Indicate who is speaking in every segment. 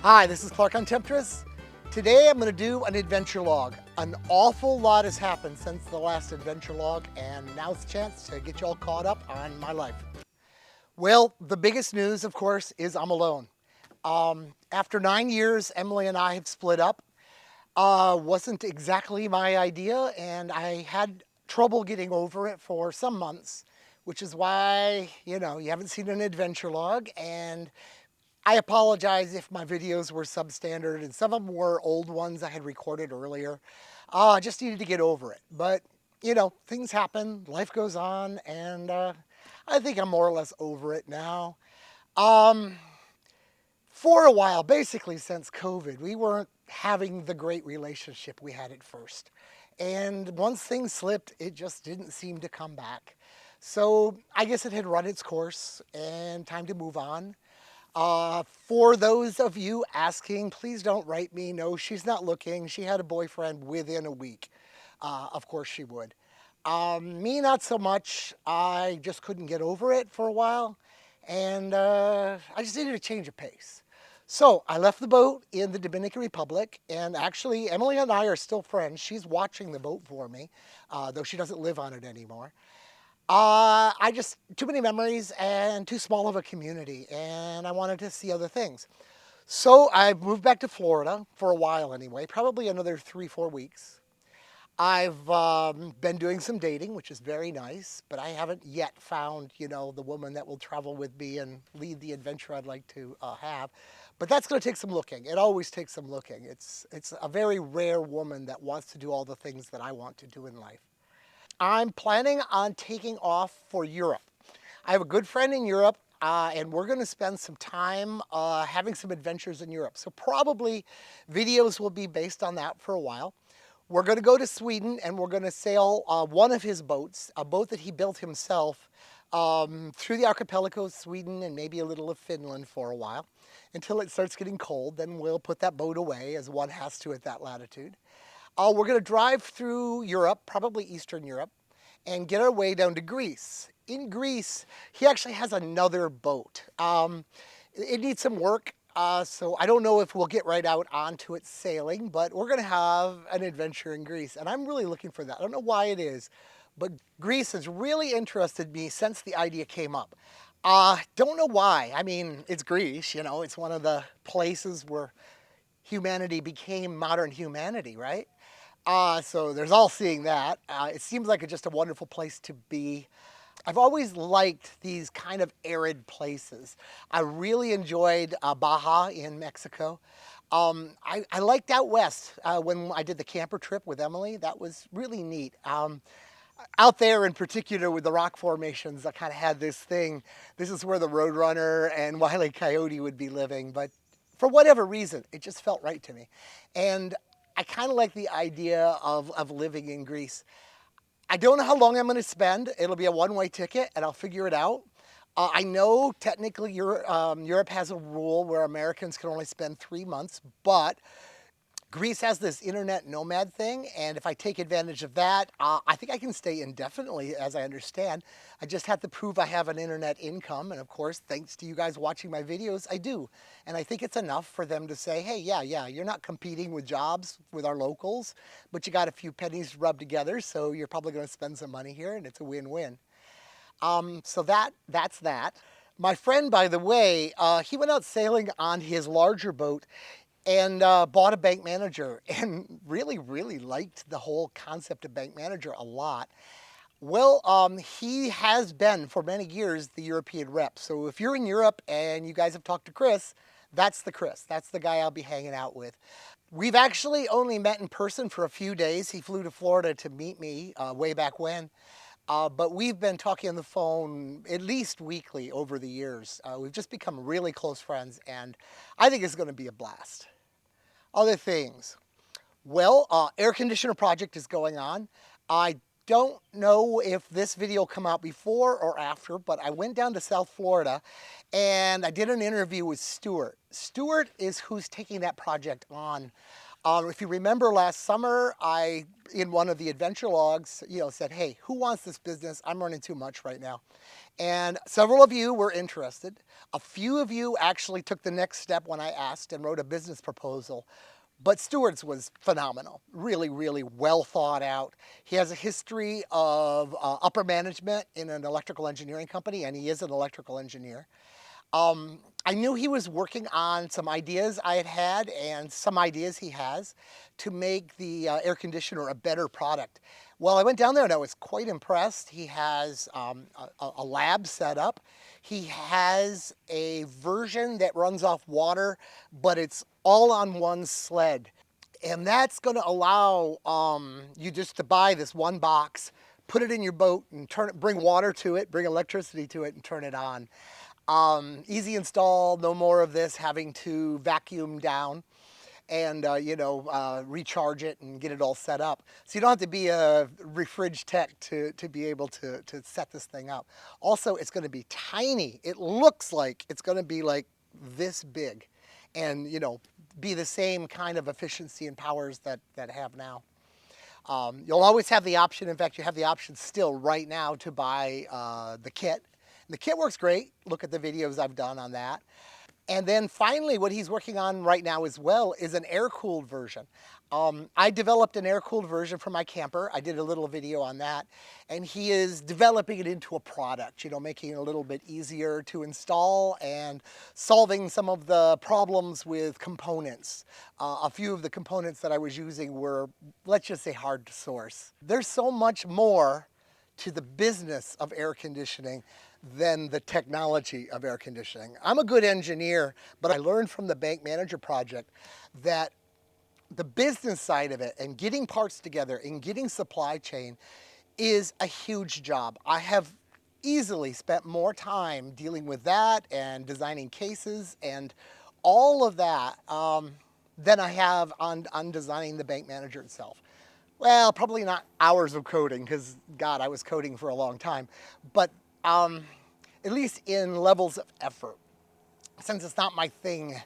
Speaker 1: Hi, this is Clark on Temptress. Today I'm going to do an adventure log. An awful lot has happened since the last adventure log, and now's the chance to get you all caught up on my life. Well, the biggest news, of course, is I'm alone. After 9 years, Emily and I have split up. Wasn't exactly my idea, and I had trouble getting over it for some months, which is why, you haven't seen an adventure log, and I apologize if my videos were substandard, and some of them were old ones I had recorded earlier. I just needed to get over it. But, things happen, life goes on, and I think I'm more or less over it now. Um, for a while, basically since COVID, we weren't having the great relationship we had at first. And once things slipped, it just didn't seem to come back. So I guess it had run its course and time to move on. For those of you asking, please don't write me. No, she's not looking. She had a boyfriend within a week. Of course she would. Me, not so much. I just couldn't get over it for a while. And I just needed a change of pace. So I left the boat in the Dominican Republic. And actually, Emily and I are still friends. She's watching the boat for me, though she doesn't live on it anymore. Too many memories and too small of a community, and I wanted to see other things. So I moved back to Florida for a while anyway, probably another 3, 4 weeks. I've been doing some dating, which is very nice, but I haven't yet found, the woman that will travel with me and lead the adventure I'd like to have. But that's going to take some looking. It always takes some looking. It's a very rare woman that wants to do all the things that I want to do in life. I'm planning on taking off for Europe. I have a good friend in Europe, and we're going to spend some time having some adventures in Europe. So probably videos will be based on that for a while. We're going to go to Sweden, and we're going to sail one of his boats, a boat that he built himself, through the archipelago of Sweden and maybe a little of Finland for a while until it starts getting cold. Then we'll put that boat away, as one has to at that latitude. We're going to drive through Europe, probably Eastern Europe, and get our way down to Greece. In Greece, he actually has another boat. It needs some work, so I don't know if we'll get right out onto it sailing, but we're going to have an adventure in Greece, and I'm really looking for that. I don't know why it is, but Greece has really interested me since the idea came up. Don't know why. I mean, it's Greece, it's one of the places where humanity became modern humanity, right? So there's all seeing that. It seems like just a wonderful place to be. I've always liked these kind of arid places. I really enjoyed Baja in Mexico. I liked out west when I did the camper trip with Emily. That was really neat. Out there in particular with the rock formations, I kind of had this thing. This is where the Roadrunner and Wile E. Coyote would be living, but for whatever reason, it just felt right to me. And I kind of like the idea of living in Greece. I don't know how long I'm going to spend. It'll be a one-way ticket, and I'll figure it out. I know technically Europe has a rule where Americans can only spend 3 months, but Greece has this internet nomad thing, and if I take advantage of that, I think I can stay indefinitely, as I understand. I just have to prove I have an internet income, and of course, thanks to you guys watching my videos, I do. And I think it's enough for them to say, hey, yeah, you're not competing with jobs with our locals, but you got a few pennies rubbed together, so you're probably going to spend some money here, and it's a win-win. So that's that. My friend, by the way, he went out sailing on his larger boat and bought a bank manager and really, really liked the whole concept of bank manager a lot. Well, he has been for many years the European rep. So if you're in Europe and you guys have talked to Chris, that's the Chris. That's the guy I'll be hanging out with. We've actually only met in person for a few days. He flew to Florida to meet me way back when. But we've been talking on the phone at least weekly over the years. We've just become really close friends, and I think it's going to be a blast. Other things. Well, air conditioner project is going on. I don't know if this video will come out before or after, but I went down to South Florida and I did an interview with Stuart. Stuart is who's taking that project on. If you remember last summer, I, in one of the adventure logs, said, hey, who wants this business? I'm running too much right now. And several of you were interested. A few of you actually took the next step when I asked and wrote a business proposal. But Stewart's was phenomenal, really, really well thought out. He has a history of upper management in an electrical engineering company, and he is an electrical engineer. I knew he was working on some ideas I had had and some ideas he has to make the air conditioner a better product. Well, I went down there and I was quite impressed. He has a lab set up. He has a version that runs off water, but it's all on one sled. And that's going to allow you just to buy this one box, put it in your boat, and bring water to it, bring electricity to it, and turn it on. Easy install, no more of this having to vacuum down and recharge it and get it all set up. So you don't have to be a refrig tech to be able to set this thing up. Also, it's going to be tiny. It looks like it's going to be like this big and, be the same kind of efficiency and powers that have now. You'll always have the option, in fact, you have the option still right now to buy the kit. The kit works great. Look at the videos I've done on that. And then finally, what he's working on right now as well is an air-cooled version. I developed an air-cooled version for my camper. I did a little video on that. And he is developing it into a product, making it a little bit easier to install and solving some of the problems with components. A few of the components that I was using were, let's just say, hard to source. There's so much more to the business of air conditioning than the technology of air conditioning. I'm a good engineer, but I learned from the bank manager project that the business side of it and getting parts together and getting supply chain is a huge job. I have easily spent more time dealing with that and designing cases and all of that than I have on designing the bank manager itself. Well, probably not hours of coding because, God, I was coding for a long time, but at least in levels of effort. Since it's not my thing,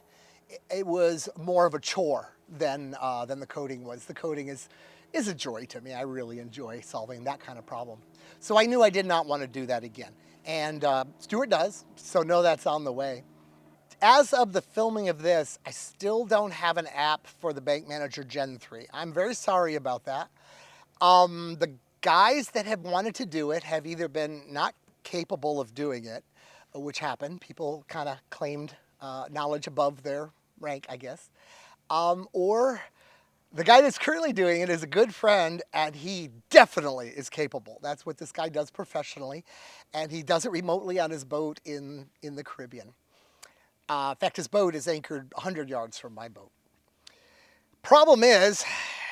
Speaker 1: it was more of a chore than the coding was. The coding is a joy to me. I really enjoy solving that kind of problem. So I knew I did not want to do that again. And Stuart does, so know that's on the way. As of the filming of this, I still don't have an app for the Bank Manager Gen 3. I'm very sorry about that. The guys that have wanted to do it have either been not capable of doing it, which happened. People kind of claimed knowledge above their rank, I guess. Or the guy that's currently doing it is a good friend, and he definitely is capable. That's what this guy does professionally, and he does it remotely on his boat in the Caribbean. In fact, his boat is anchored 100 yards from my boat. Problem is,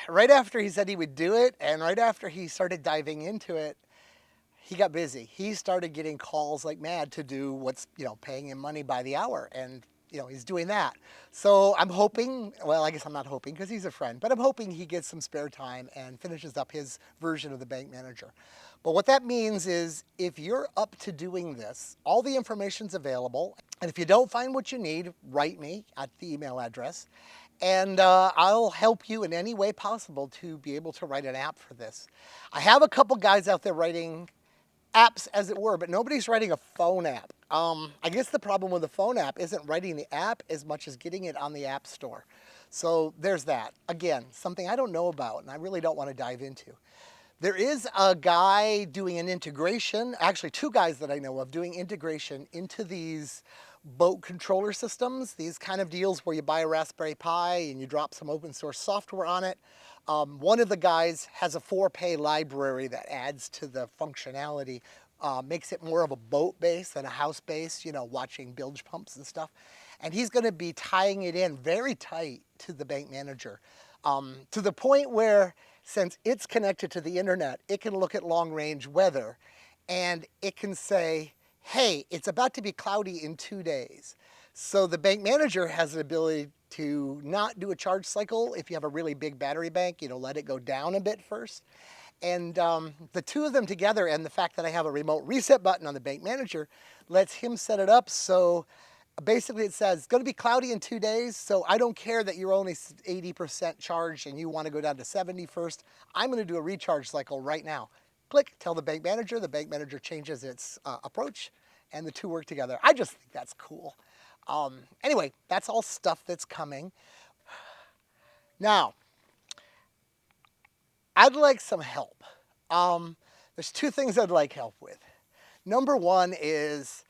Speaker 1: right after he said he would do it, and right after he started diving into it, he got busy. He started getting calls like mad to do what's, paying him money by the hour. And, he's doing that. So I'm hoping, well, I guess I'm not hoping because he's a friend, but I'm hoping he gets some spare time and finishes up his version of the bank manager. But what that means is if you're up to doing this, all the information's available. And if you don't find what you need, write me at the email address. And I'll help you in any way possible to be able to write an app for this. I have a couple guys out there writing apps, as it were, but nobody's writing a phone app. I guess the problem with the phone app isn't writing the app as much as getting it on the App Store. So there's that. Again, something I don't know about and I really don't want to dive into. There is a guy doing an integration, actually two guys that I know of doing integration into these boat controller systems, these kind of deals where you buy a Raspberry Pi and you drop some open source software on it. One of the guys has a 4-pay library that adds to the functionality, makes it more of a boat base than a house base, watching bilge pumps and stuff. And he's going to be tying it in very tight to the bank manager, to the point where since it's connected to the internet, it can look at long-range weather and it can say, hey, it's about to be cloudy in 2 days. So the bank manager has the ability to not do a charge cycle if you have a really big battery bank, let it go down a bit first. And the two of them together and the fact that I have a remote reset button on the bank manager lets him set it up so Basically, it says it's going to be cloudy in 2 days, so I don't care that you're only 80% charged and you want to go down to 70 first. I'm going to do a recharge cycle right now. Click, tell the bank manager changes its approach, and the two work together. I just think that's cool. Anyway, that's all stuff that's coming. Now, I'd like some help. There's two things I'd like help with. Number one is,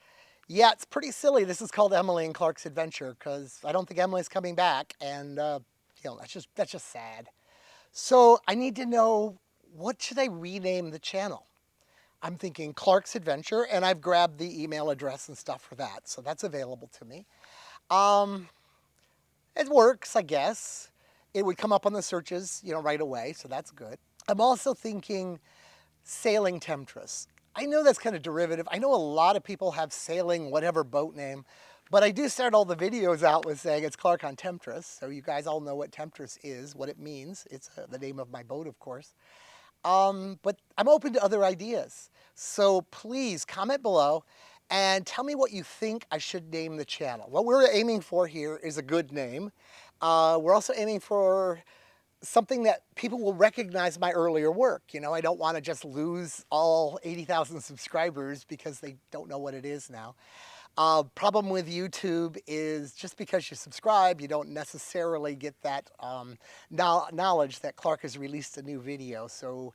Speaker 1: yeah, it's pretty silly. This is called Emily and Clark's Adventure because I don't think Emily's coming back, and that's just sad. So I need to know, what should I rename the channel? I'm thinking Clark's Adventure, and I've grabbed the email address and stuff for that, so that's available to me. It works, I guess. It would come up on the searches, right away, so that's good. I'm also thinking Sailing Temptress. I know that's kind of derivative. I know a lot of people have sailing whatever boat name, but I do start all the videos out with saying it's Clark on Temptress, so you guys all know what Temptress is, what it means. It's the name of my boat, of course. But I'm open to other ideas. So please comment below and tell me what you think I should name the channel. What we're aiming for here is a good name. We're also aiming for something that people will recognize my earlier work. I don't want to just lose all 80,000 subscribers because they don't know what it is now. Problem with YouTube is just because you subscribe, you don't necessarily get that knowledge that Clark has released a new video. So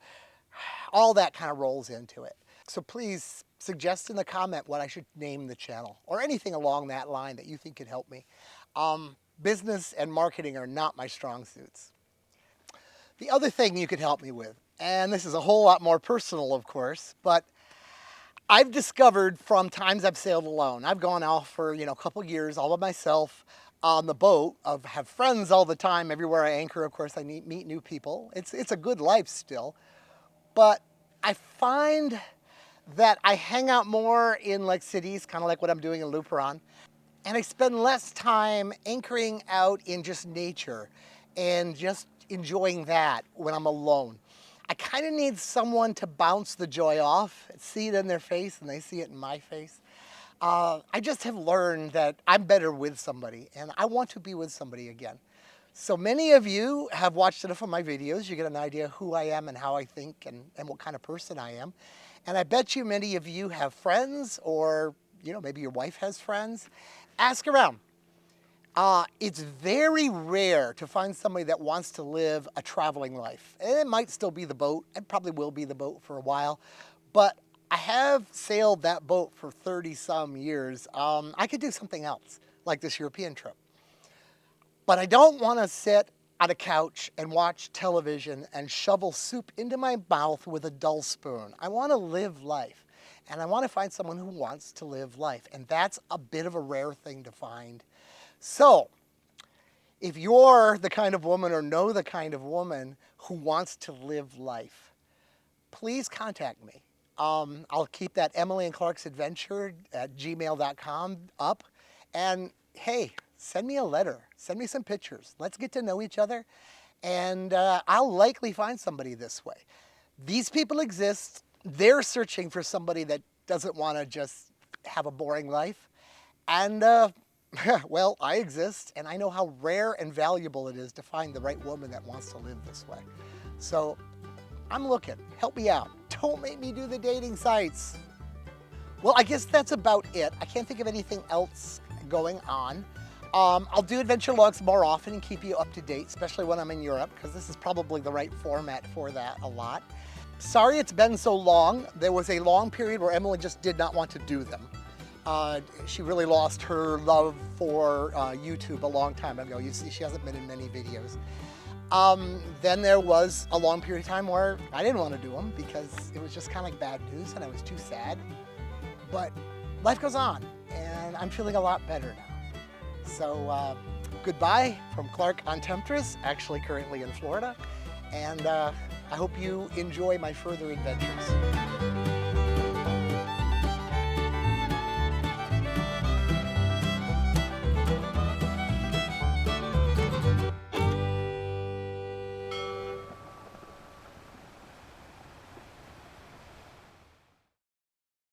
Speaker 1: all that kind of rolls into it. So please suggest in the comment what I should name the channel or anything along that line that you think could help me. Business and marketing are not my strong suits. The other thing you could help me with, and this is a whole lot more personal, of course, but I've discovered from times I've sailed alone, I've gone out for, a couple years all by myself on the boat. I have friends all the time. Everywhere I anchor, of course, I meet new people. It's a good life still. But I find that I hang out more in cities, kind of like what I'm doing in Luperon. And I spend less time anchoring out in just nature and just enjoying that when I'm alone. I kind of need someone to bounce the joy off, see it in their face, and they see it in my face. I just have learned that I'm better with somebody, and I want to be with somebody again. So many of you have watched enough of my videos. You get an idea who I am and how I think and what kind of person I am. And I bet you many of you have friends, or maybe your wife has friends. Ask around. It's very rare to find somebody that wants to live a traveling life. And it might still be the boat. It probably will be the boat for a while. But I have sailed that boat for 30-some years. I could do something else, like this European trip. But I don't want to sit on a couch and watch television and shovel soup into my mouth with a dull spoon. I want to live life. And I want to find someone who wants to live life. And that's a bit of a rare thing to find. So, if you're the kind of woman or know the kind of woman who wants to live life, please contact me. I'll keep that Emily and Clark's Adventure at gmail.com up. And hey, send me a letter. Send me some pictures. Let's get to know each other. And I'll likely find somebody this way. These people exist. They're searching for somebody that doesn't want to just have a boring life. And well, I exist, and I know how rare and valuable it is to find the right woman that wants to live this way. So I'm looking. Help me out. Don't make me do the dating sites. Well, I guess that's about it. I can't think of anything else going on. I'll do adventure logs more often and keep you up to date, especially when I'm in Europe, because this is probably the right format for that a lot. Sorry it's been so long. There was a long period where Emily just did not want to do them. She really lost her love for YouTube a long time ago. You see, she hasn't been in many videos. Then there was a long period of time where I didn't want to do them because it was just kind of like bad news and I was too sad. But life goes on and I'm feeling a lot better now. So goodbye from Clark on Temptress, actually currently in Florida. And I hope you enjoy my further adventures.